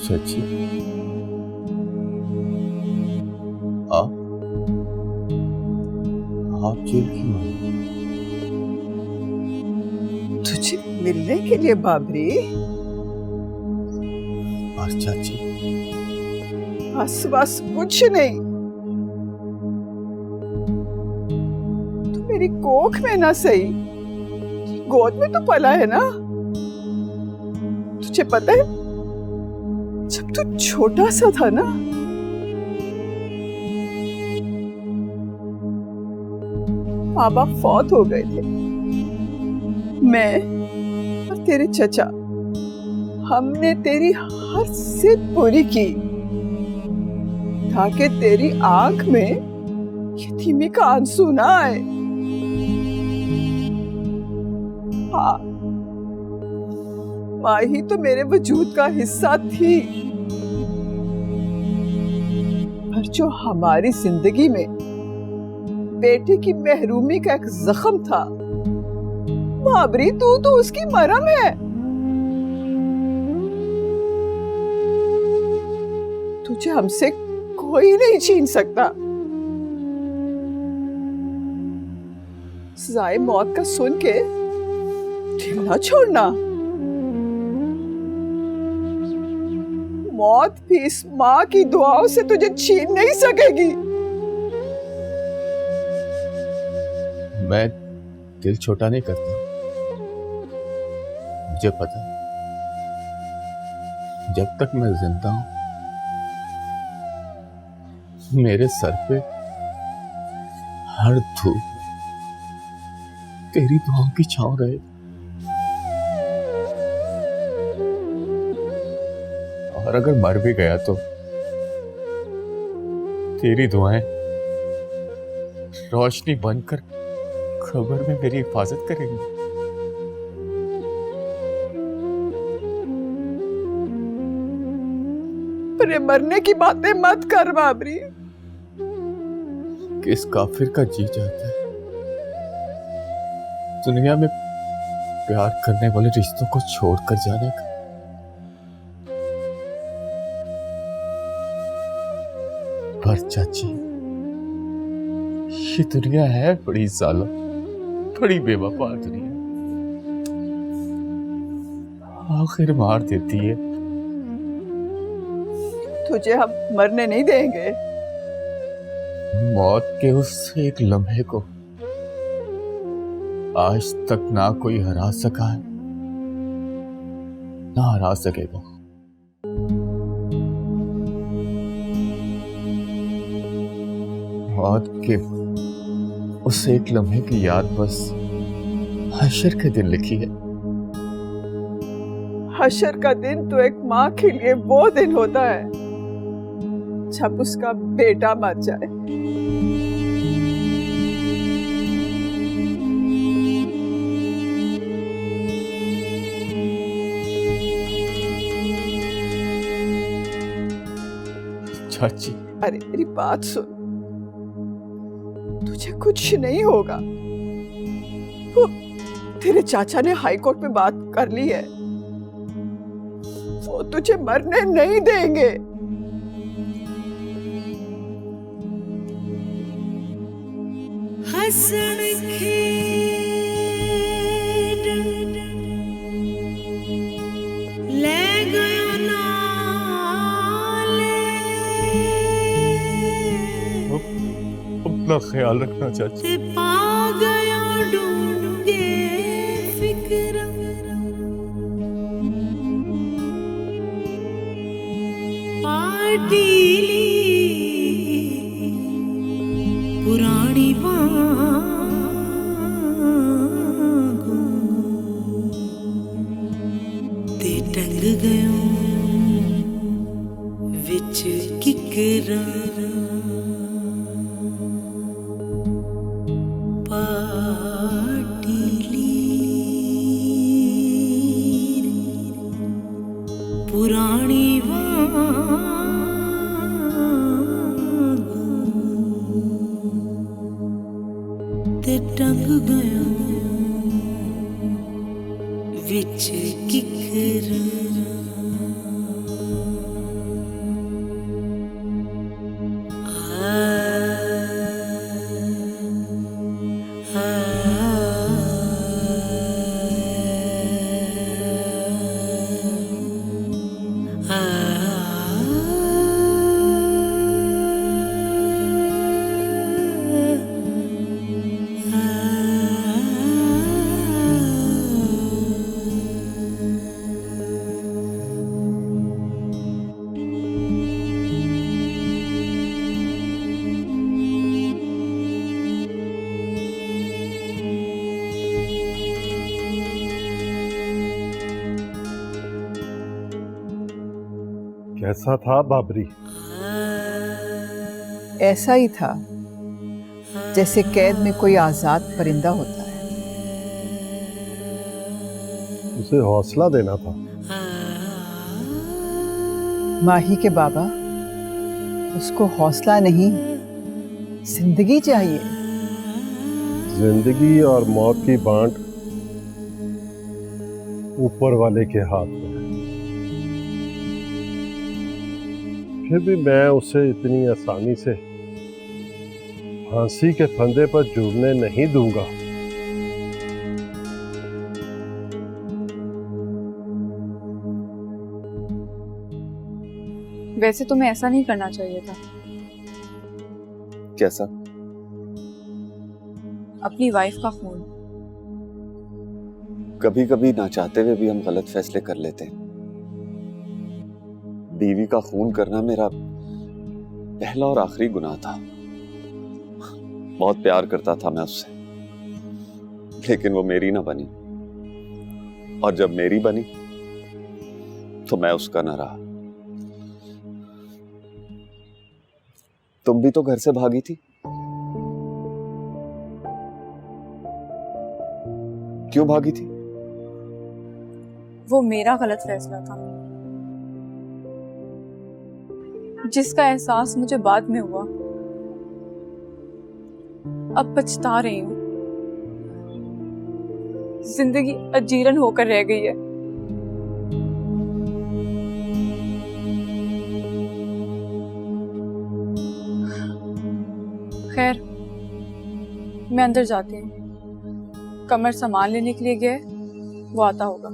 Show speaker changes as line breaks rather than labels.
चाची, आप जेल क्यों आई?
तुझे मिलने के लिए बाबरी।
बस चाची,
बस बस कुछ नहीं। तू मेरी कोख में ना सही, गोद में तो पला है ना। तुझे पता है जब तू छोटा सा था ना, माँ बाप फौत हो गए थे। मैं और तेरे चचा, हमने तेरी हर जिद पूरी की ताकि तेरी आंख में यतीमी का आंसू ना आए। हाँ, माँ ही तो मेरे वजूद का हिस्सा थी, पर जो हमारी जिंदगी में बेटे की महरूमी का एक जख्म था, बाबरी तू तो उसकी मरहम है। तुझे हमसे कोई नहीं छीन सकता। सजाए मौत का सुन के दिल ना छोड़ना। मौत भी इस माँ की दुआओं से तुझे छीन नहीं सकेगी।
मैं दिल छोटा नहीं करता। मुझे पता है, जब तक मैं जिंदा हूं मेरे सर पे हर धूप तेरी दुआओं की छांव रहे। और अगर मर भी गया तो तेरी दुआएं रोशनी बनकर खबर में मेरी हिफाजत करेंगी।
पर ये मरने की बातें मत कर बाबरी।
किस काफिर का जी जाता है दुनिया में प्यार करने वाले रिश्तों को छोड़कर जाने का। पर चाची, ये दुनिया है बड़ी जालिम, बड़ी बेवफा दुनिया। आखिर मार देती है।
तुझे हम मरने नहीं देंगे।
मौत के उस एक लम्हे को आज तक ना कोई हरा सका है, ना हरा सकेगा। मौत के उस एक लम्हे की याद बस हशर के दिन लिखी है।
हशर का दिन तो एक माँ के लिए वो दिन होता है जब उसका बेटा मर जाए।
चाची,
अरे मेरी बात सुन, तुझे कुछ नहीं होगा। वो तेरे चाचा ने हाई कोर्ट में बात कर ली है, वो तुझे मरने नहीं देंगे।
हसन खेड ले गयो नाले।
अपना ख्याल रखना चाची।
ते पा गयो डूंगे फिक्र। पार्टी पुरानी वांगू ते टंग गयो विच किकरा। पार्टी पुरानी ते टंग गया विच किकरा।
कैसा था बाबरी?
ऐसा ही था जैसे कैद में कोई आजाद परिंदा होता है।
उसे हौसला देना था।
माही के बाबा, उसको हौसला नहीं, जिंदगी चाहिए।
जिंदगी और मौत की बांट ऊपर वाले के हाथ में है। फिर भी मैं उसे इतनी आसानी से फांसी के फंदे पर जुड़ने नहीं दूंगा।
वैसे तुम्हें ऐसा नहीं करना चाहिए था।
कैसा?
अपनी वाइफ का खून।
कभी कभी ना चाहते हुए भी हम गलत फैसले कर लेते हैं। बीवी का खून करना मेरा पहला और आखिरी गुनाह था। बहुत प्यार करता था मैं उससे, लेकिन वो मेरी ना बनी, और जब मेरी बनी तो मैं उसका ना रहा। तुम भी तो घर से भागी थी। क्यों भागी थी?
वो मेरा गलत फैसला था, जिसका एहसास मुझे बाद में हुआ। अब पछता रही हूँ। जिंदगी अजीरन होकर रह गई है। खैर, मैं अंदर जाती हूँ। कमर सामान लेने के लिए गया है, वो आता होगा।